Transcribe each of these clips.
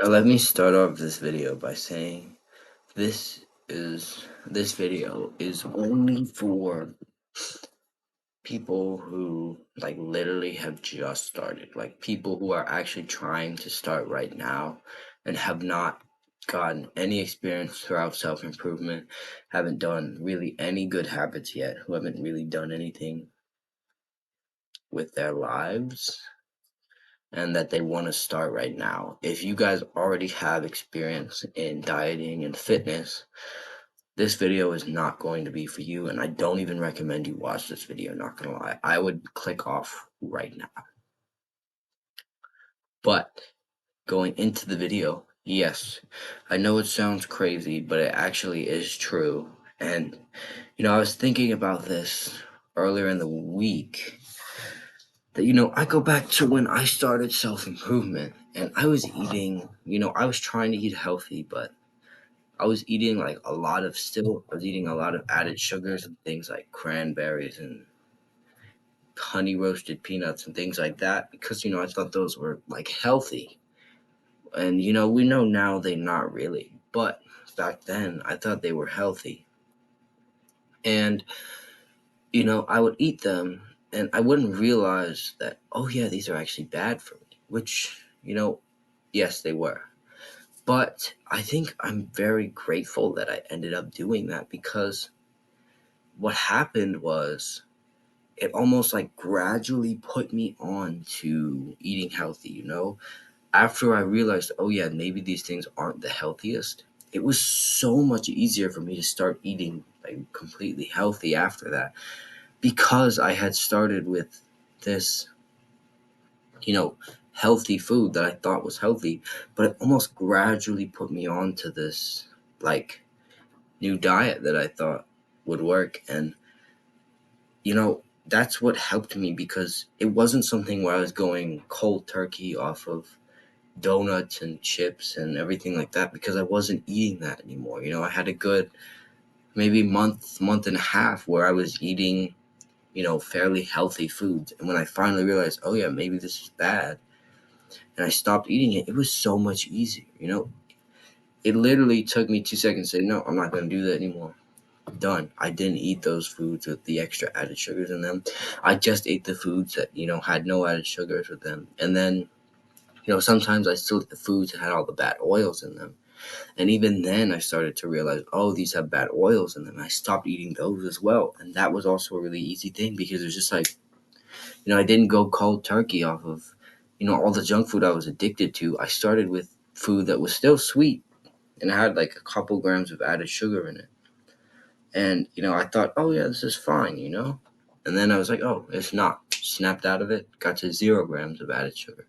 Now let me start off this video by saying this video is only for people who like literally have just started, like people who are actually trying to start right now and have not gotten any experience throughout self-improvement, haven't done really any good habits yet, who haven't really done anything with their lives and that they want to start right now. If you guys already have experience in dieting and fitness, this video is not going to be for you, and I don't even recommend you watch this video, not gonna lie. I would click off right now. But going into the video, yes, I know it sounds crazy, but it actually is true. And I was thinking about this earlier in the week that I go back to when I started self-improvement and I was eating, I was trying to eat healthy, but I was eating like I was eating a lot of added sugars and things like cranberries and honey roasted peanuts and things like that because, I thought those were like healthy. And, we know now they're not really, but back then I thought they were healthy. And, I would eat them and I wouldn't realize that, oh yeah, these are actually bad for me, which, yes, they were. But I think I'm very grateful that I ended up doing that because what happened was it almost like gradually put me on to eating healthy. After I realized, oh yeah, maybe these things aren't the healthiest, it was so much easier for me to start eating like completely healthy after that because I had started with this, you know, healthy food that I thought was healthy, but it almost gradually put me on to this like new diet that I thought would work. And that's what helped me because it wasn't something where I was going cold turkey off of donuts and chips and everything like that because I wasn't eating that anymore. I had a good maybe month and a half where I was eating, fairly healthy foods. And when I finally realized, oh yeah, maybe this is bad, and I stopped eating it, it was so much easier. It literally took me 2 seconds to say, no, I'm not going to do that anymore. Done. I didn't eat those foods with the extra added sugars in them. I just ate the foods that, had no added sugars with them. And then, sometimes I still ate the foods that had all the bad oils in them. And even then I started to realize, oh, these have bad oils in them. I stopped eating those as well. And that was also a really easy thing because it was just like, I didn't go cold turkey off of, all the junk food I was addicted to. I started with food that was still sweet and it had like a couple grams of added sugar in it. And, I thought, oh, yeah, this is fine. And then I was like, oh, it's not. Snapped out of it, got to 0 grams of added sugar.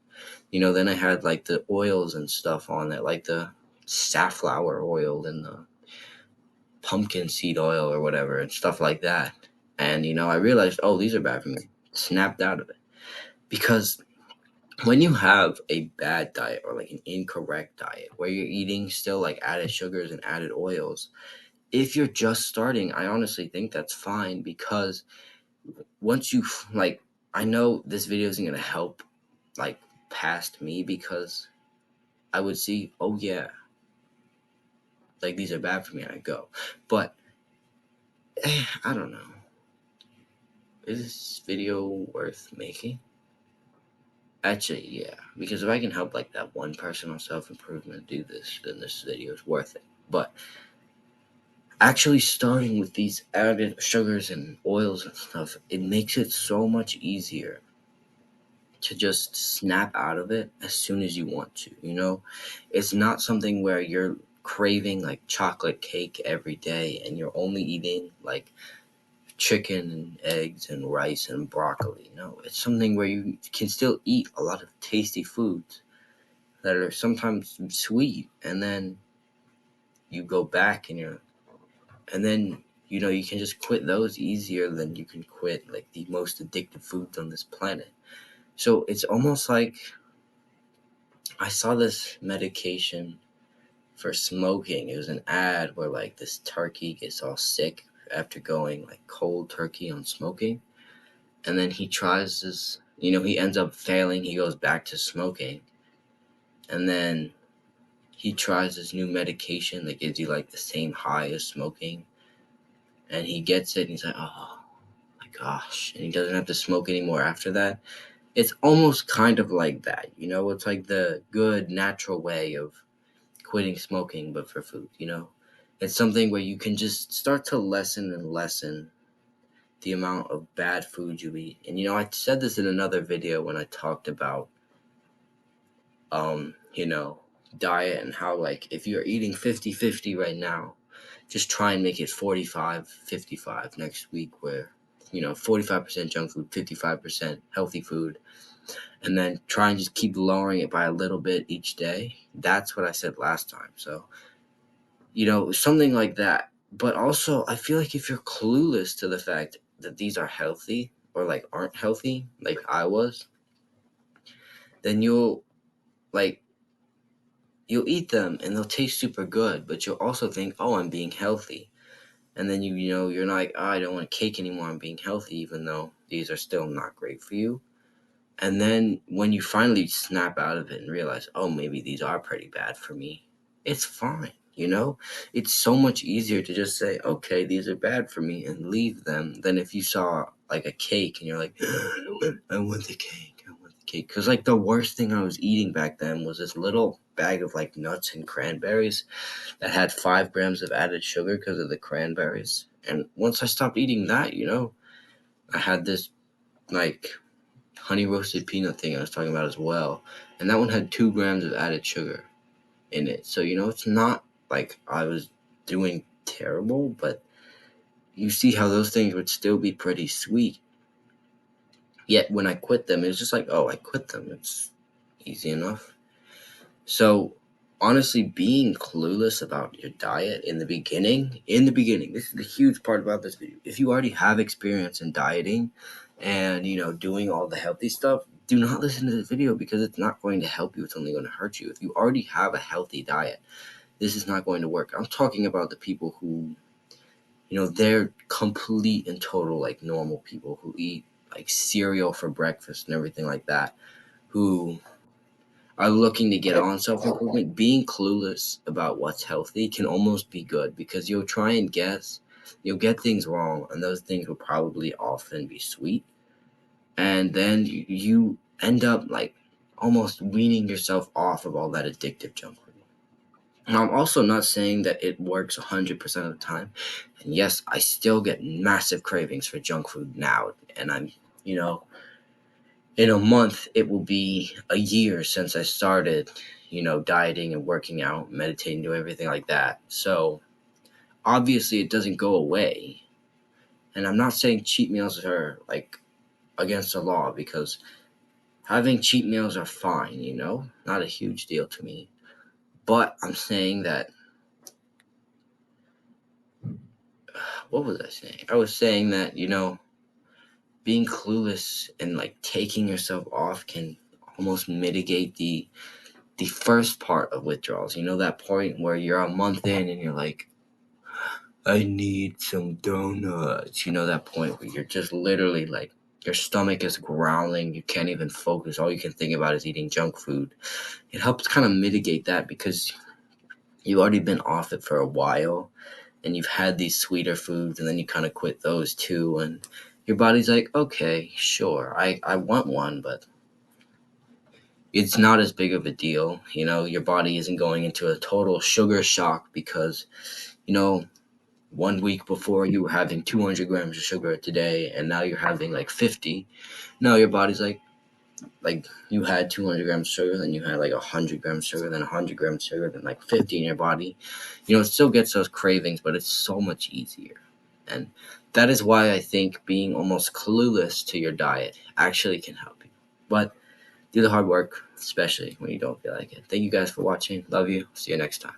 Then I had like the oils and stuff on it, like the safflower oil and the pumpkin seed oil or whatever and stuff like that. And, I realized, oh, these are bad for me. Snapped out of it. Because when you have a bad diet or like an incorrect diet where you're eating still like added sugars and added oils, if you're just starting, I honestly think that's fine because once you like, I know this video isn't gonna help like past me because I would see, oh yeah, like these are bad for me, and I go. But I don't know. Is this video worth making? Actually, yeah, because if I can help like that one person on self improvement do this, then this video is worth it. But actually starting with these added sugars and oils and stuff, it makes it so much easier to just snap out of it as soon as you want to. It's not something where you're craving like chocolate cake every day and you're only eating like chicken and eggs and rice and broccoli. No, it's something where you can still eat a lot of tasty foods that are sometimes sweet, and then you go back and then you can just quit those easier than you can quit like the most addictive foods on this planet. So it's almost like I saw this medication for smoking. It was an ad where like this turkey gets all sick after going like cold turkey on smoking, and then he tries this. He ends up failing. He goes back to smoking, and then he tries this new medication that gives you like the same high as smoking, and he gets it and he's like, oh my gosh, and he doesn't have to smoke anymore after that. It's almost kind of like that, it's like the good natural way of quitting smoking, but for food. It's something where you can just start to lessen and lessen the amount of bad food you eat. And I said this in another video when I talked about um, you know, diet, and how like if you're eating 50-50 right now, just try and make it 45-55 next week, where 45% junk food, 55% healthy food, and then try and just keep lowering it by a little bit each day. That's what I said last time. So, something like that. But also, I feel like if you're clueless to the fact that these are healthy or like aren't healthy, like I was, then like you'll eat them and they'll taste super good, but you'll also think, "Oh, I'm being healthy." And then you're not like, "Oh, I don't want cake anymore. I'm being healthy," even though these are still not great for you. And then when you finally snap out of it and realize, "Oh, maybe these are pretty bad for me," it's fine. It's so much easier to just say, "Okay, these are bad for me," and leave them, than if you saw like a cake and you're like, "I want the cake. I want the cake." Because like the worst thing I was eating back then was this little bag of like nuts and cranberries that had 5 grams of added sugar because of the cranberries. And once I stopped eating that, I had this like honey roasted peanut thing I was talking about as well. And that one had 2 grams of added sugar in it. So, it's not like I was doing terrible, but you see how those things would still be pretty sweet. Yet when I quit them, it was just like, oh, I quit them. It's easy enough. So honestly, being clueless about your diet in the beginning, this is the huge part about this video. If you already have experience in dieting and doing all the healthy stuff, do not listen to this video, because it's not going to help you. It's only going to hurt you. If you already have a healthy diet, this is not going to work. I'm talking about the people who, they're complete and total like normal people who eat like cereal for breakfast and everything like that, who are looking to get on self-improvement. Being clueless about what's healthy can almost be good, because you'll try and guess, you'll get things wrong, and those things will probably often be sweet. And then you end up like almost weaning yourself off of all that addictive junk food. And I'm also not saying that it works 100% of the time. And yes, I still get massive cravings for junk food now. And I'm, you know, in a month, it will be a year since I started, dieting and working out, meditating, doing everything like that. So obviously, it doesn't go away. And I'm not saying cheat meals are like against the law, because having cheat meals are fine, not a huge deal to me. But I'm saying that, what was I saying? I was saying that, being clueless and like taking yourself off can almost mitigate the first part of withdrawals. That point where you're a month in and you're like, I need some donuts. That point where you're just literally like, your stomach is growling, you can't even focus, all you can think about is eating junk food. It helps kind of mitigate that, because you've already been off it for a while and you've had these sweeter foods, and then you kind of quit those too, and your body's like, okay, sure, I want one, but it's not as big of a deal. Your body isn't going into a total sugar shock, because, 1 week before you were having 200 grams of sugar today, and now you're having like 50. No, your body's like you had 200 grams of sugar, then you had like 100 grams of sugar, then 100 grams of sugar, then like 50 in your body. It still gets those cravings, but it's so much easier. And that is why I think being almost clueless to your diet actually can help you. But do the hard work, especially when you don't feel like it. Thank you guys for watching. Love you. See you next time.